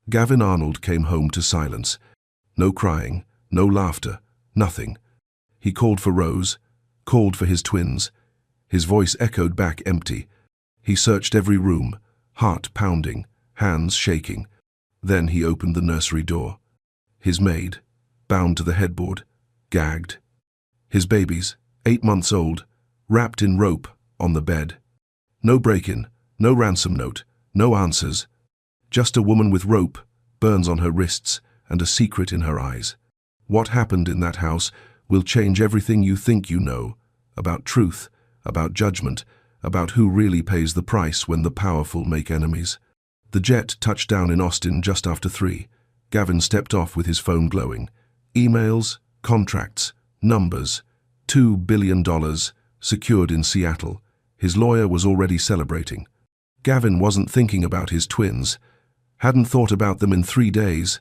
Gavin Arnold came home to silence. No crying, no laughter, nothing. He called for Rose, called for his twins. His voice echoed back empty. He searched every room, heart pounding, hands shaking. Then he opened the nursery door. His maid, bound to the headboard, gagged. His babies, 8 months old, wrapped in rope, on the bed. No break-in, no ransom note, no answers. Just a woman with rope, burns on her wrists, and a secret in her eyes. What happened in that house will change everything you think you know, about truth, about judgment, about who really pays the price when the powerful make enemies. The jet touched down in Austin just after 3. Gavin stepped off with his phone glowing. Emails, contracts, numbers. $2 billion, secured in Seattle. His lawyer was already celebrating. Gavin wasn't thinking about his twins. Hadn't thought about them in 3 days.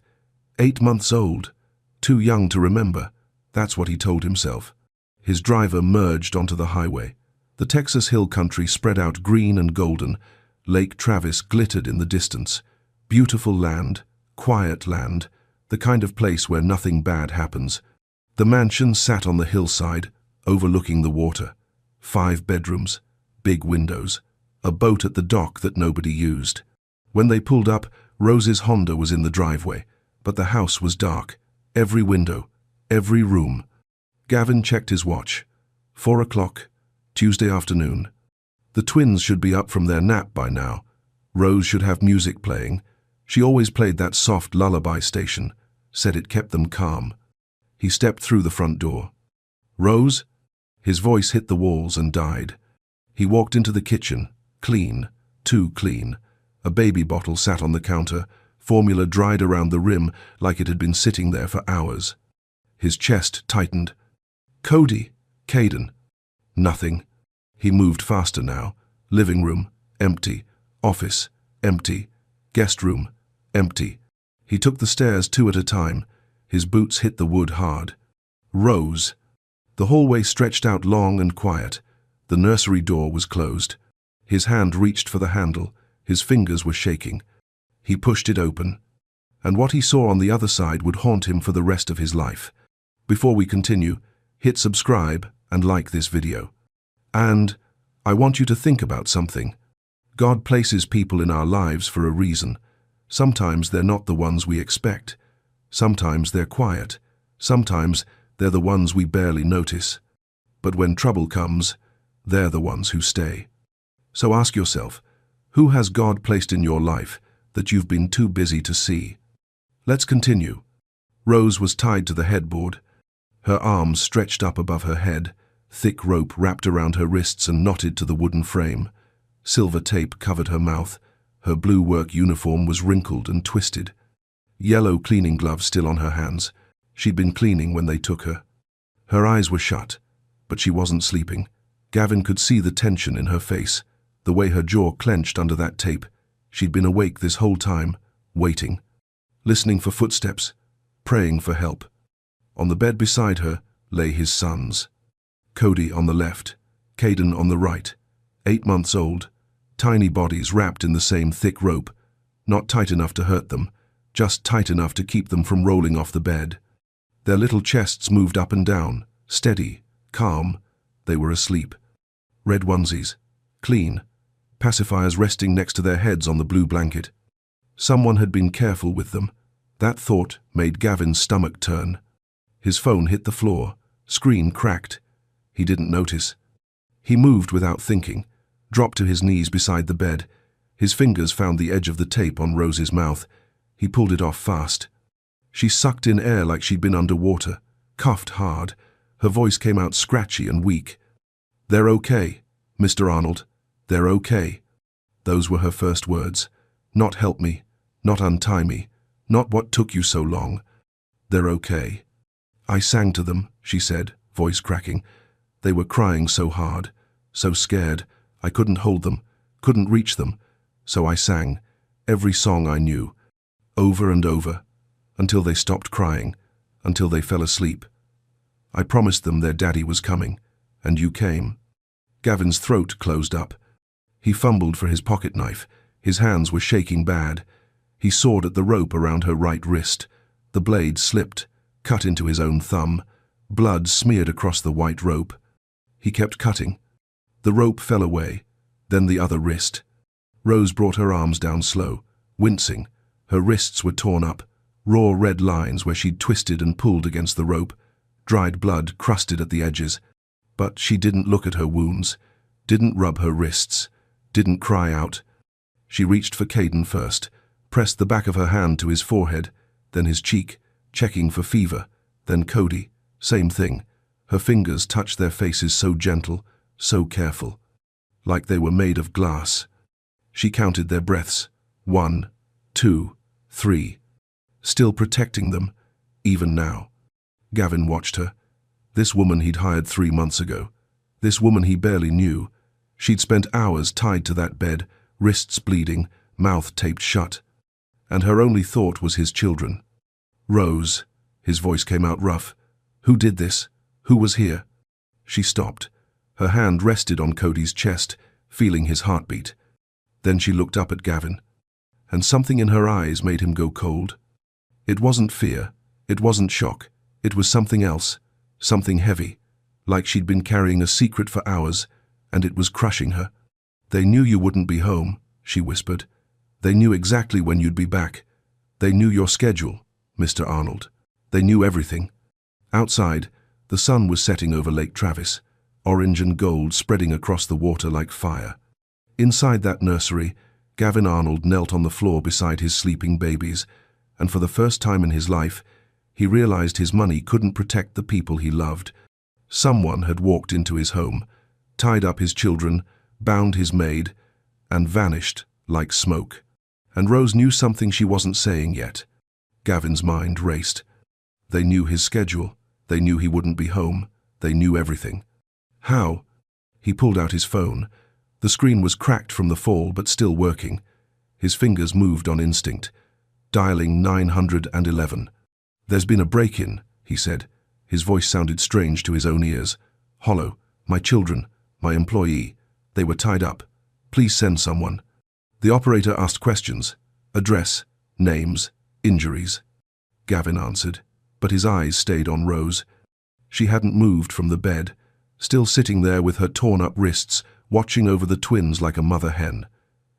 8 months old. Too young to remember. That's what he told himself. His driver merged onto the highway. The Texas hill country spread out green and golden. Lake Travis glittered in the distance. Beautiful land, quiet land, the kind of place where nothing bad happens. The mansion sat on the hillside, overlooking the water. 5 bedrooms, big windows, a boat at the dock that nobody used. When they pulled up, Rose's Honda was in the driveway, but the house was dark. Every window, every room. Gavin checked his watch. 4 o'clock, Tuesday afternoon. The twins should be up from their nap by now. Rose should have music playing. She always played that soft lullaby station, said it kept them calm. He stepped through the front door. Rose? His voice hit the walls and died. He walked into the kitchen, clean, too clean. A baby bottle sat on the counter, formula dried around the rim like it had been sitting there for hours. His chest tightened. Cody, Caden. Nothing. He moved faster now. Living room, empty. Office, empty. Guest room, empty. He took the stairs 2 at a time. His boots hit the wood hard. Rose. The hallway stretched out long and quiet. The nursery door was closed. His hand reached for the handle. His fingers were shaking. He pushed it open. And what he saw on the other side would haunt him for the rest of his life. Before we continue, hit subscribe and like this video. And I want you to think about something. God places people in our lives for a reason. Sometimes they're not the ones we expect. Sometimes they're quiet. Sometimes they're the ones we barely notice. But when trouble comes, they're the ones who stay. So ask yourself, who has God placed in your life that you've been too busy to see? Let's continue. Rose was tied to the headboard. Her arms stretched up above her head. Thick rope wrapped around her wrists and knotted to the wooden frame. Silver tape covered her mouth. Her blue work uniform was wrinkled and twisted. Yellow cleaning gloves still on her hands. She'd been cleaning when they took her. Her eyes were shut, but she wasn't sleeping. Gavin could see the tension in her face, the way her jaw clenched under that tape. She'd been awake this whole time, waiting, listening for footsteps, praying for help. On the bed beside her lay his sons. Cody on the left, Caden on the right, 8 months old, tiny bodies wrapped in the same thick rope, not tight enough to hurt them, just tight enough to keep them from rolling off the bed. Their little chests moved up and down, steady, calm. They were asleep. Red onesies, clean, pacifiers resting next to their heads on the blue blanket. Someone had been careful with them. That thought made Gavin's stomach turn. His phone hit the floor, screen cracked. He didn't notice. He moved without thinking, dropped to his knees beside the bed. His fingers found the edge of the tape on Rose's mouth. He pulled it off fast. She sucked in air like she'd been underwater, coughed hard. Her voice came out scratchy and weak. "They're okay, Mr. Arnold. They're okay." Those were her first words. Not help me, not untie me, not what took you so long. They're okay. I sang to them, she said, voice cracking. They were crying so hard, so scared. I couldn't hold them, couldn't reach them. So I sang, every song I knew, over and over, until they stopped crying, until they fell asleep. I promised them their daddy was coming, and you came. Gavin's throat closed up. He fumbled for his pocket knife. His hands were shaking bad. He sawed at the rope around her right wrist. The blade slipped, cut into his own thumb. Blood smeared across the white rope. He kept cutting. The rope fell away, then the other wrist. Rose brought her arms down slow, wincing. Her wrists were torn up, raw red lines where she'd twisted and pulled against the rope, dried blood crusted at the edges. But she didn't look at her wounds, didn't rub her wrists, didn't cry out. She reached for Caden first, pressed the back of her hand to his forehead, then his cheek, checking for fever, then Cody, same thing. Her fingers touched their faces so gentle, so careful, like they were made of glass. She counted their breaths, 1, 2, 3, still protecting them, even now. Gavin watched her. This woman he'd hired 3 months ago. This woman he barely knew. She'd spent hours tied to that bed, wrists bleeding, mouth taped shut. And her only thought was his children. Rose, his voice came out rough. Who did this? Who was here? She stopped. Her hand rested on Cody's chest, feeling his heartbeat. Then she looked up at Gavin, and something in her eyes made him go cold. It wasn't fear, it wasn't shock, it was something else, something heavy, like she'd been carrying a secret for hours, and it was crushing her. They knew you wouldn't be home, she whispered. They knew exactly when you'd be back. They knew your schedule, Mr. Arnold. They knew everything. Outside, the sun was setting over Lake Travis, orange and gold spreading across the water like fire. Inside that nursery, Gavin Arnold knelt on the floor beside his sleeping babies, and for the first time in his life, he realized his money couldn't protect the people he loved. Someone had walked into his home, tied up his children, bound his maid, and vanished like smoke. And Rose knew something she wasn't saying yet. Gavin's mind raced. They knew his schedule. They knew he wouldn't be home. They knew everything. How? He pulled out his phone. The screen was cracked from the fall, but still working. His fingers moved on instinct, dialing 911. There's been a break-in, he said. His voice sounded strange to his own ears. Hollow. My children. My employee. They were tied up. Please send someone. The operator asked questions. Address, names, injuries. Gavin answered, but his eyes stayed on Rose. She hadn't moved from the bed, still sitting there with her torn-up wrists, watching over the twins like a mother hen.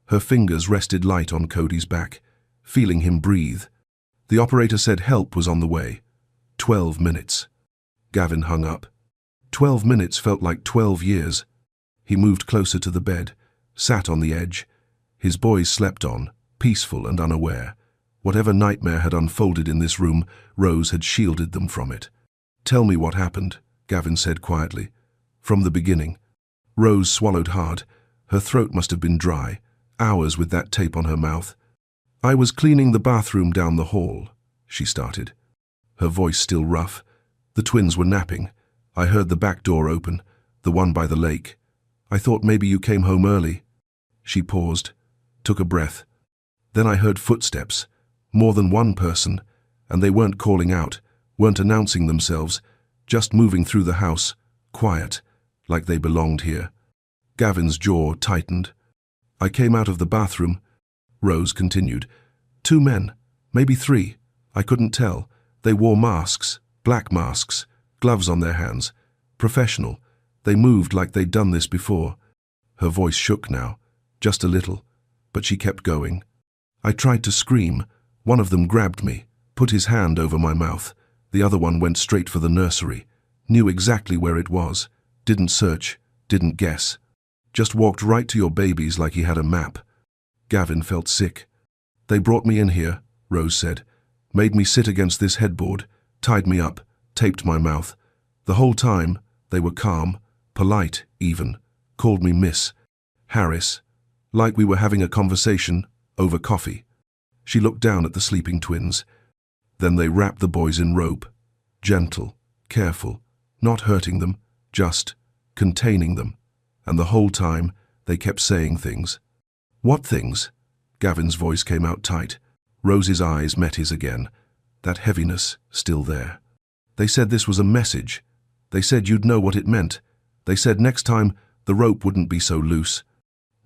Her fingers rested light on Cody's back, feeling him breathe. The operator said help was on the way. 12 minutes. Gavin hung up. 12 minutes felt like 12 years. He moved closer to the bed, sat on the edge. His boys slept on, peaceful and unaware. Whatever nightmare had unfolded in this room, Rose had shielded them from it. Tell me what happened, Gavin said quietly. From the beginning. Rose swallowed hard. Her throat must have been dry, hours with that tape on her mouth. I was cleaning the bathroom down the hall, she started. Her voice still rough. The twins were napping. I heard the back door open, the one by the lake. I thought maybe you came home early. She paused, took a breath. Then I heard footsteps, more than one person, and they weren't calling out, weren't announcing themselves, just moving through the house, quiet, like they belonged here. Gavin's jaw tightened. I came out of the bathroom, Rose continued. 2 men, maybe 3. I couldn't tell. They wore masks, black masks, gloves on their hands. Professional. They moved like they'd done this before. Her voice shook now, just a little, but she kept going. I tried to scream. One of them grabbed me, put his hand over my mouth. The other one went straight for the nursery, knew exactly where it was, didn't search, didn't guess. Just walked right to your babies like he had a map. Gavin felt sick. They brought me in here, Rose said, made me sit against this headboard, tied me up, taped my mouth. The whole time, they were calm, polite even, called me Miss Harris, like we were having a conversation over coffee. She looked down at the sleeping twins. Then they wrapped the boys in rope, gentle, careful, not hurting them, just containing them. And the whole time, they kept saying things. What things? Gavin's voice came out tight. Rose's eyes met his again, that heaviness still there. They said this was a message. They said you'd know what it meant. They said next time, the rope wouldn't be so loose.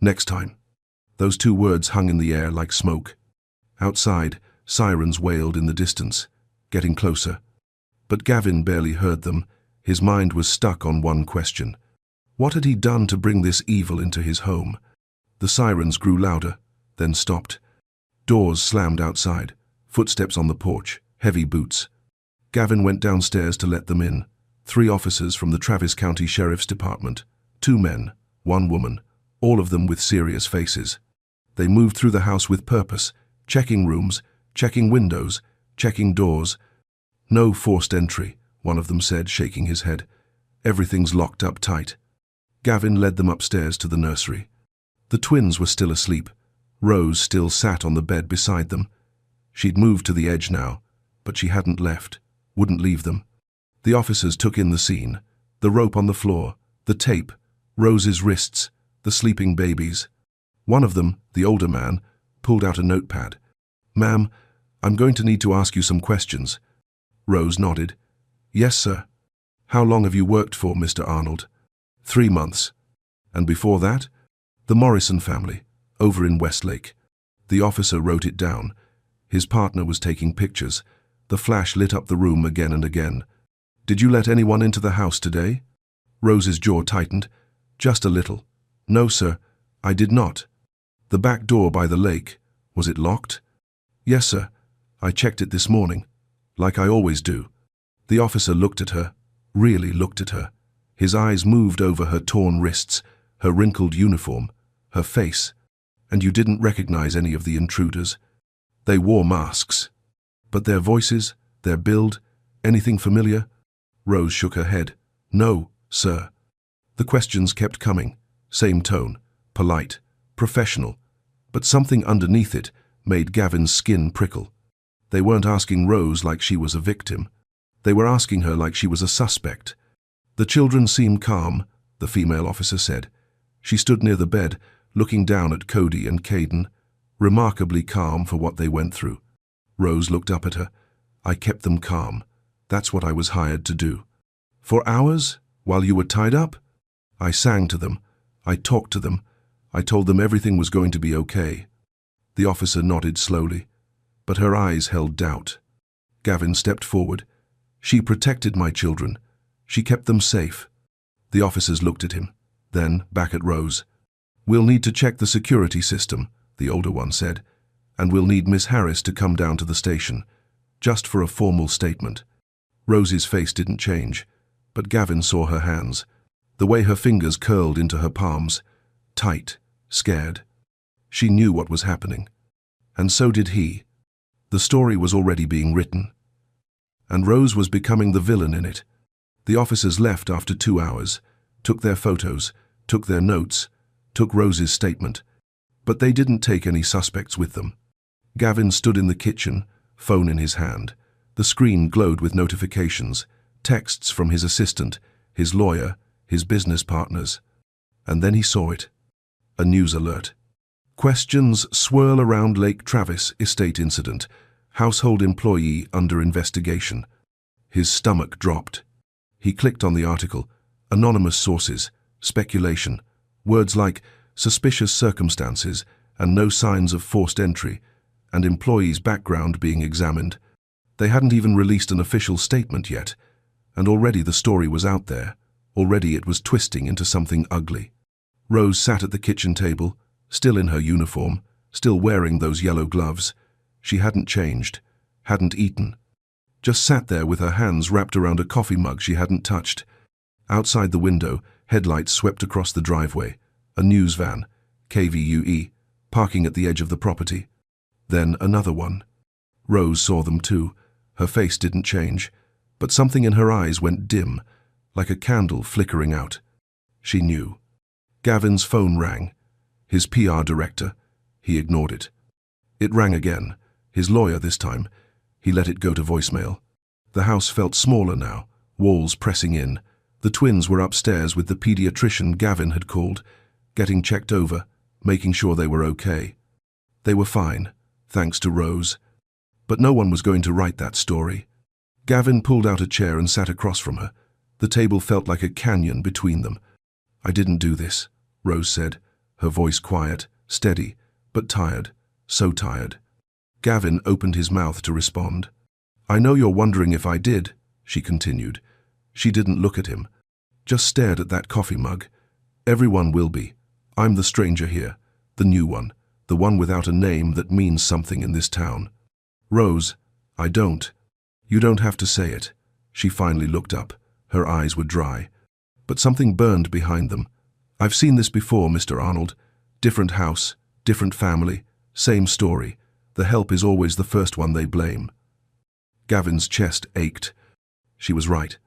Next time. Those 2 words hung in the air like smoke. Outside, sirens wailed in the distance, getting closer. But Gavin barely heard them. His mind was stuck on one question. What had he done to bring this evil into his home? The sirens grew louder, then stopped. Doors slammed outside, footsteps on the porch, heavy boots. Gavin went downstairs to let them in. 3 officers from the Travis County Sheriff's Department. 2 men, 1 woman, all of them with serious faces. They moved through the house with purpose, checking rooms, checking windows, checking doors. No forced entry, one of them said, shaking his head. Everything's locked up tight. Gavin led them upstairs to the nursery. The twins were still asleep. Rose still sat on the bed beside them. She'd moved to the edge now, but she hadn't left, wouldn't leave them. The officers took in the scene, the rope on the floor, the tape, Rose's wrists, the sleeping babies. One of them, the older man, pulled out a notepad. "Ma'am, I'm going to need to ask you some questions." Rose nodded. "Yes, sir." "How long have you worked for, Mr. Arnold?" 3 months. "And before that?" "The Morrison family, over in Westlake." The officer wrote it down. His partner was taking pictures. The flash lit up the room again and again. "Did you let anyone into the house today?" Rose's jaw tightened. "Just a little." "No, sir, I did not." "The back door by the lake, was it locked?" "Yes, sir. I checked it this morning, like I always do." The officer looked at her, really looked at her. His eyes moved over her torn wrists, her wrinkled uniform, her face. "And you didn't recognize any of the intruders?" "They wore masks." "But their voices, their build, anything familiar?" Rose shook her head. "No, sir." The questions kept coming, same tone, polite, professional, but something underneath it made Gavin's skin prickle. They weren't asking Rose like she was a victim. They were asking her like she was a suspect. "The children seem calm," the female officer said. She stood near the bed, looking down at Cody and Caden, remarkably calm for what they went through. Rose looked up at her. "I kept them calm. That's what I was hired to do." "For hours? While you were tied up?" "I sang to them. I talked to them. I told them everything was going to be okay." The officer nodded slowly, but her eyes held doubt. Gavin stepped forward. "She protected my children. She kept them safe." The officers looked at him, then back at Rose. "We'll need to check the security system," the older one said, "and we'll need Miss Harris to come down to the station, just for a formal statement." Rose's face didn't change, but Gavin saw her hands, the way her fingers curled into her palms, tight, scared. She knew what was happening, and so did he. The story was already being written, and Rose was becoming the villain in it. The officers left after 2 hours, took their photos, took their notes, took Rose's statement, but they didn't take any suspects with them. Gavin stood in the kitchen, phone in his hand. The screen glowed with notifications, texts from his assistant, his lawyer, his business partners. And then he saw it. A news alert. "Questions swirl around Lake Travis estate incident. Household employee under investigation." His stomach dropped. He clicked on the article. Anonymous sources, speculation, words like suspicious circumstances and no signs of forced entry, and employee's background being examined. They hadn't even released an official statement yet, and already the story was out there. Already it was twisting into something ugly. Rose sat at the kitchen table, still in her uniform, still wearing those yellow gloves. She hadn't changed, hadn't eaten. Just sat there with her hands wrapped around a coffee mug she hadn't touched. Outside the window, headlights swept across the driveway. A news van, KVUE, parking at the edge of the property. Then another one. Rose saw them too. Her face didn't change, but something in her eyes went dim, like a candle flickering out. She knew. Gavin's phone rang. His PR director. He ignored it. It rang again. His lawyer this time. He let it go to voicemail. The house felt smaller now, walls pressing in. The twins were upstairs with the pediatrician Gavin had called, getting checked over, making sure they were okay. They were fine, thanks to Rose. But no one was going to write that story. Gavin pulled out a chair and sat across from her. The table felt like a canyon between them. "I didn't do this," Rose said, her voice quiet, steady, but tired, so tired. Gavin opened his mouth to respond. "I know you're wondering if I did," she continued. She didn't look at him, just stared at that coffee mug. "Everyone will be. I'm the stranger here, the new one, the one without a name that means something in this town." "Rose, I don't." "You don't have to say it." She finally looked up. Her eyes were dry, but something burned behind them. "I've seen this before, Mr. Arnold. Different house, different family, same story. The help is always the first one they blame." Gavin's chest ached. She was right.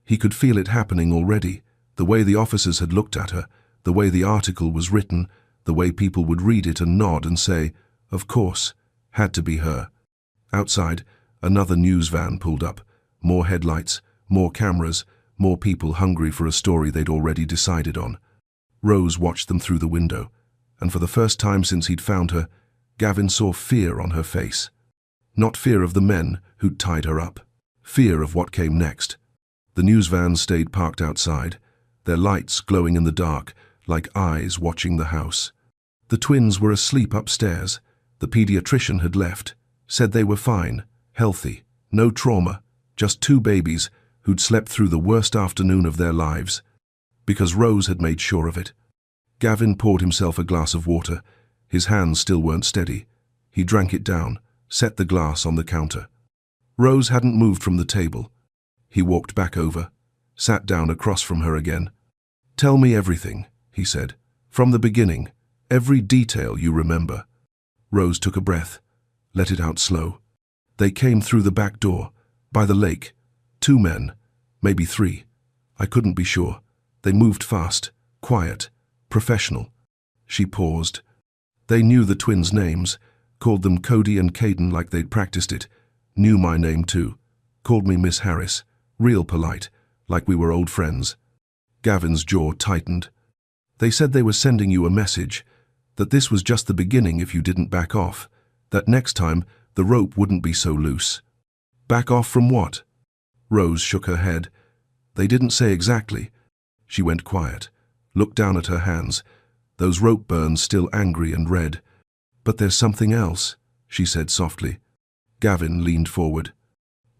He could feel it happening already, the way the officers had looked at her, the way the article was written, the way people would read it and nod and say, "Of course, had to be her." Outside, another news van pulled up. More headlights, more cameras, more people hungry for a story they'd already decided on. Rose watched them through the window, and for the first time since he'd found her, Gavin saw fear on her face. Not fear of the men who'd tied her up. Fear of what came next. The news vans stayed parked outside, their lights glowing in the dark, like eyes watching the house. The twins were asleep upstairs. The pediatrician had left, said they were fine, healthy, no trauma, just two babies who'd slept through the worst afternoon of their lives. Because Rose had made sure of it. Gavin poured himself a glass of water. His hands still weren't steady. He drank it down, set the glass on the counter. Rose hadn't moved from the table. He walked back over, sat down across from her again. "Tell me everything," he said. "From the beginning, every detail you remember." Rose took a breath, let it out slow. "They came through the back door, by the lake. 2 men, maybe 3. I couldn't be sure. They moved fast, quiet, professional." She paused. "They knew the twins' names, called them Cody and Caden like they'd practiced it. Knew my name too. Called me Miss Harris, real polite, like we were old friends." Gavin's jaw tightened. "They said they were sending you a message, that this was just the beginning if you didn't back off, that next time the rope wouldn't be so loose." "Back off from what?" Rose shook her head. "They didn't say exactly." She went quiet, looked down at her hands, those rope burns still angry and red. "But there's something else," she said softly. Gavin leaned forward.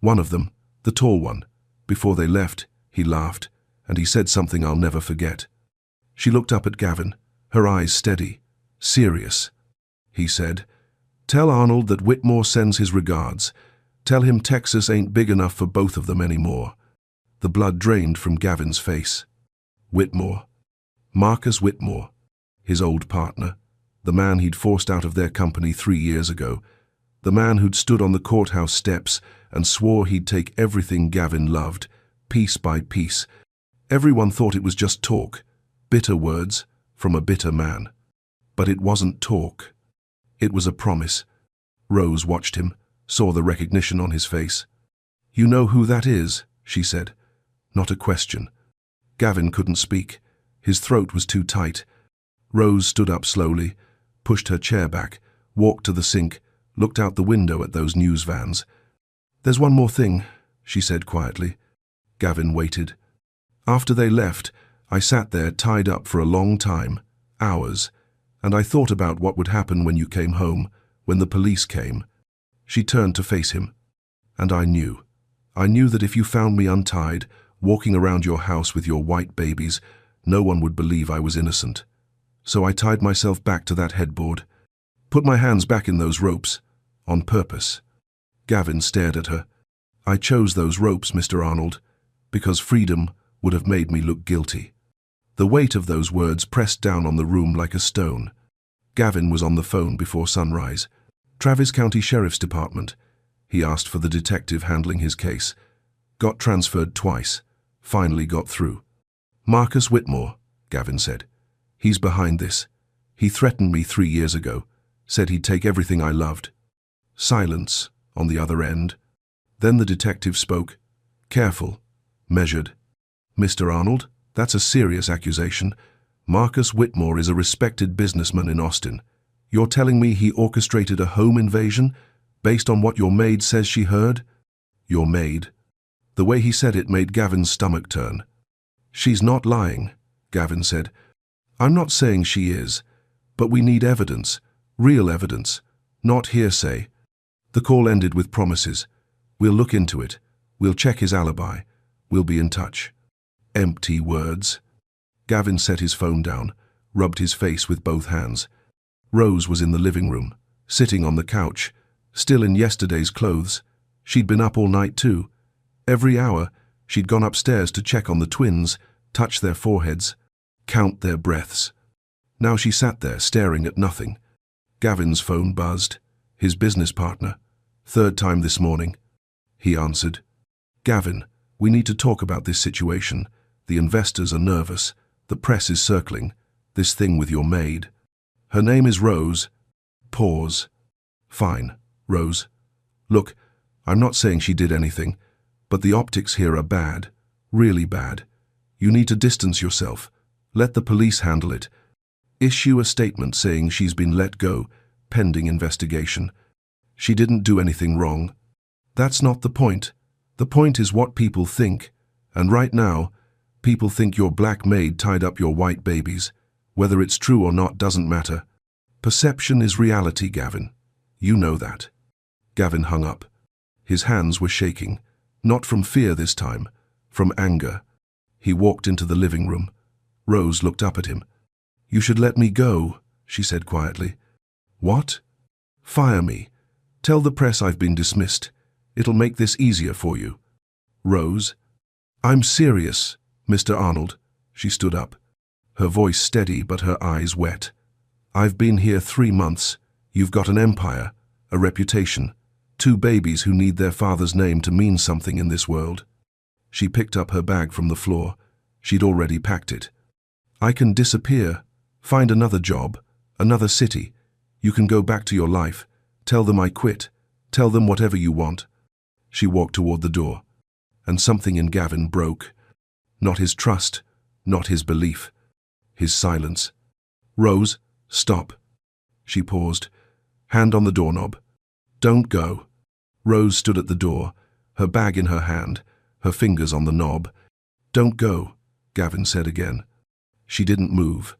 "One of them, the tall one. Before they left, he laughed, and he said something I'll never forget." She looked up at Gavin, her eyes steady, serious. He said, "Tell Arnold that Whitmore sends his regards. Tell him Texas ain't big enough for both of them anymore." The blood drained from Gavin's face. Whitmore. Marcus Whitmore. His old partner. The man he'd forced out of their company 3 years ago. The man who'd stood on the courthouse steps and swore he'd take everything Gavin loved, piece by piece. Everyone thought it was just talk, bitter words from a bitter man. But it wasn't talk. It was a promise. Rose watched him, saw the recognition on his face. "You know who that is?" she said. Not a question. Gavin couldn't speak. His throat was too tight. Rose stood up slowly, pushed her chair back, walked to the sink, looked out the window at those news vans. "There's one more thing," she said quietly. Gavin waited. "After they left, I sat there tied up for a long time, hours, and I thought about what would happen when you came home, when the police came." She turned to face him. "And I knew. I knew that if you found me untied, walking around your house with your white babies, no one would believe I was innocent. So I tied myself back to that headboard, put my hands back in those ropes, on purpose." Gavin stared at her. "I chose those ropes, Mr. Arnold, because freedom would have made me look guilty." The weight of those words pressed down on the room like a stone. Gavin was on the phone before sunrise. "Travis County Sheriff's Department." He asked for the detective handling his case. Got transferred twice. Finally got through. "Marcus Whitmore," Gavin said. "He's behind this. He threatened me 3 years ago. Said he'd take everything I loved." Silence on the other end. Then the detective spoke. Careful. Measured. "Mr. Arnold, that's a serious accusation. Marcus Whitmore is a respected businessman in Austin. You're telling me he orchestrated a home invasion based on what your maid says she heard?" "Your maid." The way he said it made Gavin's stomach turn. "She's not lying," Gavin said. "I'm not saying she is, but we need evidence, real evidence, not hearsay." The call ended with promises. We'll look into it. We'll check his alibi. We'll be in touch. Empty words. Gavin set his phone down, rubbed his face with both hands. Rose was in the living room, sitting on the couch, still in yesterday's clothes. She'd been up all night too. Every hour, she'd gone upstairs to check on the twins, touch their foreheads, count their breaths. Now she sat there staring at nothing. Gavin's phone buzzed. His business partner. Third time this morning. He answered. Gavin, we need to talk about this situation. The investors are nervous. The press is circling. This thing with your maid. Her name is Rose. Pause. Fine, Rose. Look, I'm not saying she did anything, but the optics here are bad. Really bad. You need to distance yourself. Let the police handle it. Issue a statement saying she's been let go, pending investigation. She didn't do anything wrong. That's not the point. The point is what people think. And right now, people think your black maid tied up your white babies. Whether it's true or not doesn't matter. Perception is reality, Gavin. You know that. Gavin hung up. His hands were shaking, not from fear this time, from anger. He walked into the living room. Rose looked up at him. You should let me go, she said quietly. What? Fire me. Tell the press I've been dismissed. It'll make this easier for you. Rose? I'm serious, Mr. Arnold. She stood up, her voice steady but her eyes wet. I've been here 3 months. You've got an empire, a reputation, 2 babies who need their father's name to mean something in this world. She picked up her bag from the floor. She'd already packed it. I can disappear, find another job, another city. You can go back to your life. Tell them I quit. Tell them whatever you want. She walked toward the door, and something in Gavin broke. Not his trust, not his belief. His silence. Rose, stop. She paused, hand on the doorknob. Don't go. Rose stood at the door, her bag in her hand, her fingers on the knob. Don't go, Gavin said again. She didn't move,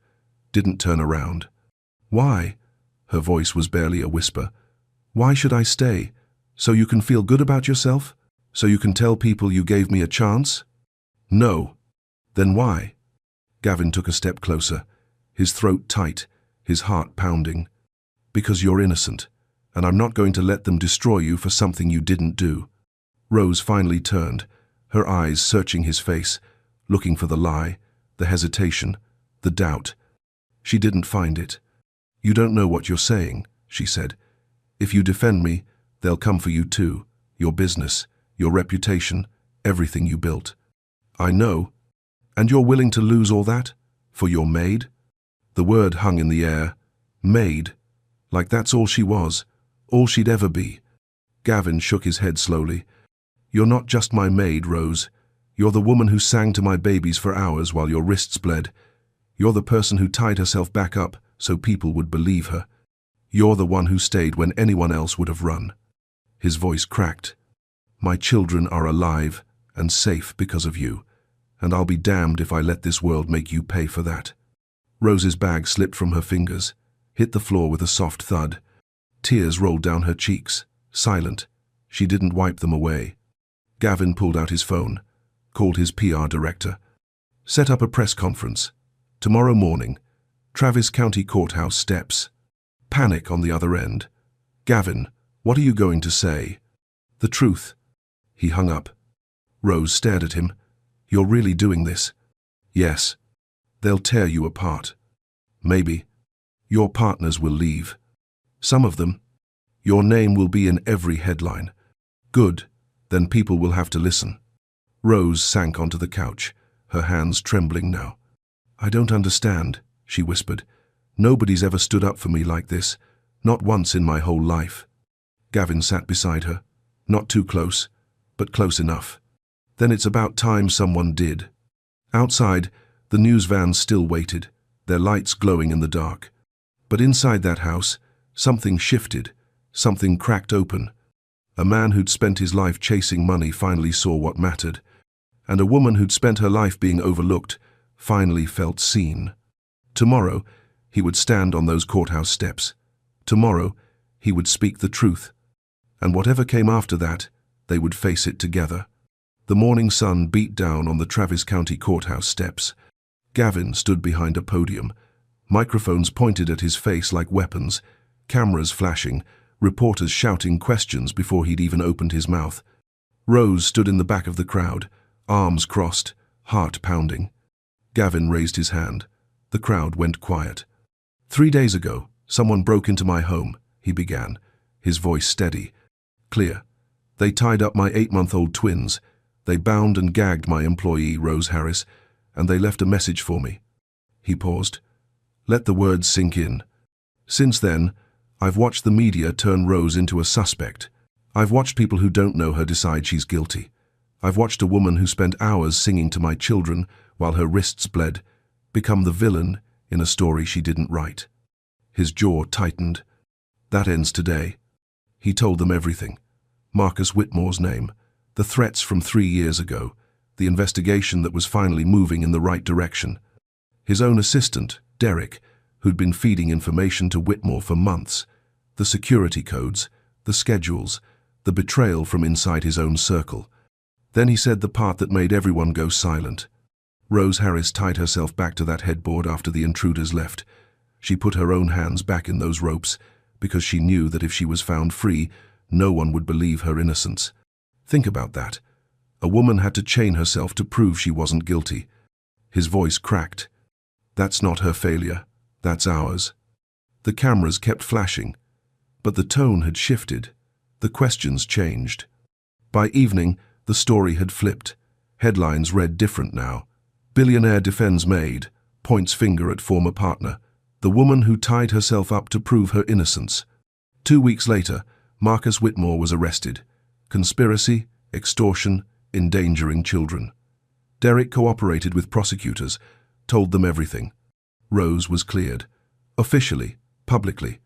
didn't turn around. Why? Her voice was barely a whisper. Why should I stay? So you can feel good about yourself? So you can tell people you gave me a chance? No. Then why? Gavin took a step closer, his throat tight, his heart pounding. Because you're innocent, and I'm not going to let them destroy you for something you didn't do. Rose finally turned, her eyes searching his face, looking for the lie, the hesitation, the doubt. She didn't find it. You don't know what you're saying, she said. If you defend me, they'll come for you too, your business, your reputation, everything you built. I know. And you're willing to lose all that? For your maid? The word hung in the air. Maid. Like that's all she was, all she'd ever be. Gavin shook his head slowly. You're not just my maid, Rose. You're the woman who sang to my babies for hours while your wrists bled. You're the person who tied herself back up so people would believe her. You're the one who stayed when anyone else would have run. His voice cracked. My children are alive and safe because of you, and I'll be damned if I let this world make you pay for that. Rose's bag slipped from her fingers, hit the floor with a soft thud. Tears rolled down her cheeks, silent. She didn't wipe them away. Gavin pulled out his phone, called his PR director. Set up a press conference. Tomorrow morning, Travis County Courthouse steps. Panic on the other end. Gavin, what are you going to say? The truth. He hung up. Rose stared at him. You're really doing this? Yes. They'll tear you apart. Maybe. Your partners will leave. Some of them. Your name will be in every headline. Good. Then people will have to listen. Rose sank onto the couch, her hands trembling now. I don't understand, she whispered. Nobody's ever stood up for me like this, not once in my whole life. Gavin sat beside her, not too close, but close enough. Then it's about time someone did. Outside, the news vans still waited, their lights glowing in the dark. But inside that house, something shifted, something cracked open. A man who'd spent his life chasing money finally saw what mattered, and a woman who'd spent her life being overlooked finally felt seen. Tomorrow, he would stand on those courthouse steps. Tomorrow, he would speak the truth. And whatever came after that, they would face it together. The morning sun beat down on the Travis County Courthouse steps. Gavin stood behind a podium, microphones pointed at his face like weapons, cameras flashing, reporters shouting questions before he'd even opened his mouth. Rose stood in the back of the crowd, arms crossed, heart pounding. Gavin raised his hand. The crowd went quiet. 3 days ago, someone broke into my home, he began, his voice steady, clear. They tied up my 8-month-old twins. They bound and gagged my employee, Rose Harris, and they left a message for me. He paused. Let the words sink in. Since then, I've watched the media turn Rose into a suspect. I've watched people who don't know her decide she's guilty. I've watched a woman who spent hours singing to my children while her wrists bled become the villain in a story she didn't write. His jaw tightened. That ends today. He told them everything. Marcus Whitmore's name, the threats from 3 years ago, the investigation that was finally moving in the right direction. His own assistant, Derek, who'd been feeding information to Whitmore for months, the security codes, the schedules, the betrayal from inside his own circle. Then he said the part that made everyone go silent. Rose Harris tied herself back to that headboard after the intruders left. She put her own hands back in those ropes because she knew that if she was found free, no one would believe her innocence. Think about that. A woman had to chain herself to prove she wasn't guilty. His voice cracked. That's not her failure. That's ours. The cameras kept flashing, but the tone had shifted. The questions changed. By evening, the story had flipped. Headlines read different now. Billionaire defends maid, points finger at former partner. The woman who tied herself up to prove her innocence. 2 weeks later, Marcus Whitmore was arrested. Conspiracy, extortion, endangering children. Derek cooperated with prosecutors, told them everything. Rose was cleared. Officially, publicly.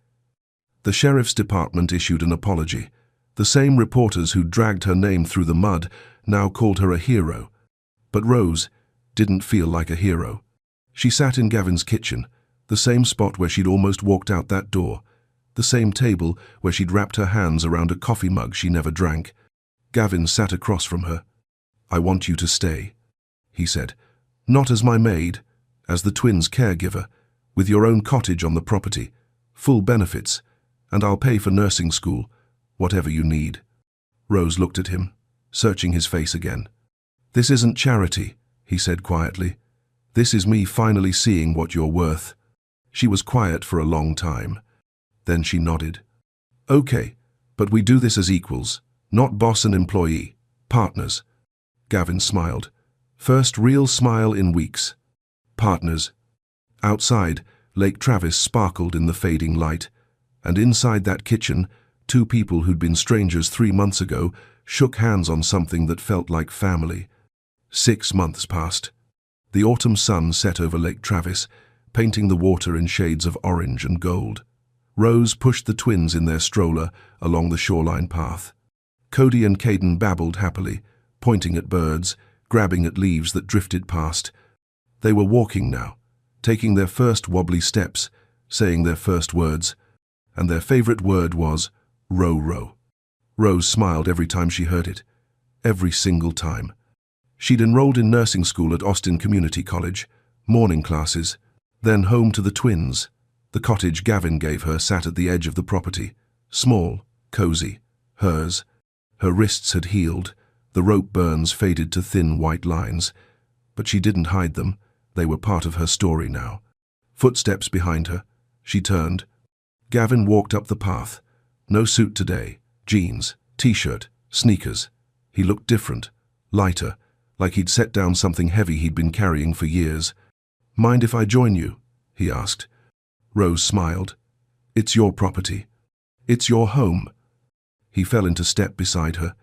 The sheriff's department issued an apology. The same reporters who dragged her name through the mud now called her a hero. But Rose didn't feel like a hero. She sat in Gavin's kitchen, the same spot where she'd almost walked out that door, the same table where she'd wrapped her hands around a coffee mug she never drank. Gavin sat across from her. I want you to stay, he said. Not as my maid, as the twins' caregiver, with your own cottage on the property, full benefits, and I'll pay for nursing school, whatever you need. Rose looked at him, searching his face again. This isn't charity, he said quietly. This is me finally seeing what you're worth. She was quiet for a long time. Then she nodded. Okay, but we do this as equals, not boss and employee, partners. Gavin smiled. First real smile in weeks. Partners. Outside, Lake Travis sparkled in the fading light, and inside that kitchen, 2 people who'd been strangers 3 months ago shook hands on something that felt like family. 6 months passed. The autumn sun set over Lake Travis, painting the water in shades of orange and gold. Rose pushed the twins in their stroller along the shoreline path. Cody and Caden babbled happily, pointing at birds, grabbing at leaves that drifted past. They were walking now, taking their first wobbly steps, saying their first words, and their favorite word was row, row. Rose smiled every time she heard it, every single time. She'd enrolled in nursing school at Austin Community College, morning classes, then home to the twins. The cottage Gavin gave her sat at the edge of the property, small, cozy, hers. Her wrists had healed, the rope burns faded to thin white lines, but she didn't hide them. They were part of her story now. Footsteps behind her. She turned. Gavin walked up the path. No suit today. Jeans, t-shirt, sneakers. He looked different, lighter, like he'd set down something heavy he'd been carrying for years. Mind if I join you? He asked. Rose smiled. It's your property. It's your home. He fell into step beside her.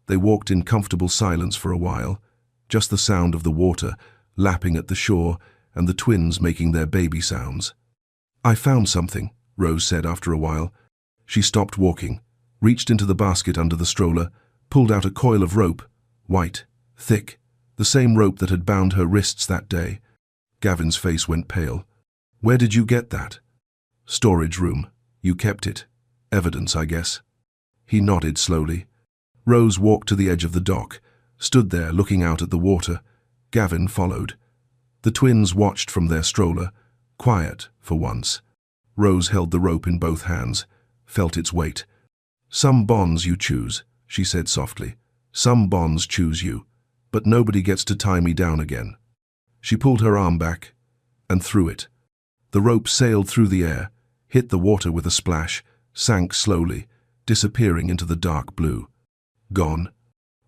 They walked in comfortable silence for a while, just the sound of the water lapping at the shore and the twins making their baby sounds. I found something, Rose said after a while. She stopped walking, reached into the basket under the stroller, pulled out a coil of rope, white, thick, the same rope that had bound her wrists that day. Gavin's face went pale. Where did you get that? Storage room. You kept it. Evidence, I guess. He nodded slowly. Rose walked to the edge of the dock, stood there looking out at the water. Gavin followed. The twins watched from their stroller, quiet for once. Rose held the rope in both hands, felt its weight. "Some bonds you choose," she said softly. "Some bonds choose you, but nobody gets to tie me down again." She pulled her arm back and threw it. The rope sailed through the air, hit the water with a splash, sank slowly, disappearing into the dark blue. Gone.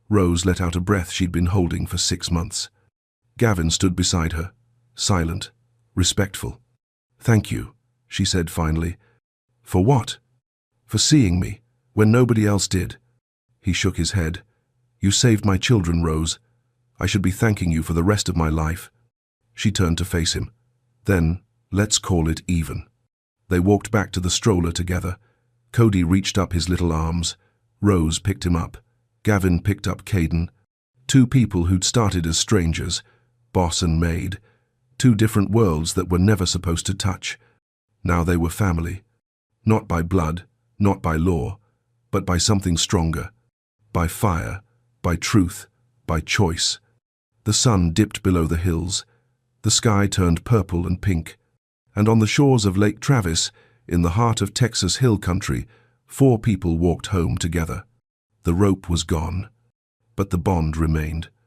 Rose let out a breath she'd been holding for 6 months. Gavin stood beside her, silent, respectful. "Thank you," she said finally. "For what?" "For seeing me, when nobody else did." He shook his head. "You saved my children, Rose. I should be thanking you for the rest of my life." She turned to face him. "Then, let's call it even." They walked back to the stroller together. Cody reached up his little arms. Rose picked him up. Gavin picked up Caden. 2 people who'd started as strangers, boss and maid. 2 different worlds that were never supposed to touch. Now they were family. Not by blood, not by law, but by something stronger. By fire, by truth, by choice. The sun dipped below the hills. The sky turned purple and pink. And on the shores of Lake Travis, in the heart of Texas hill country, 4 people walked home together. The rope was gone, but the bond remained.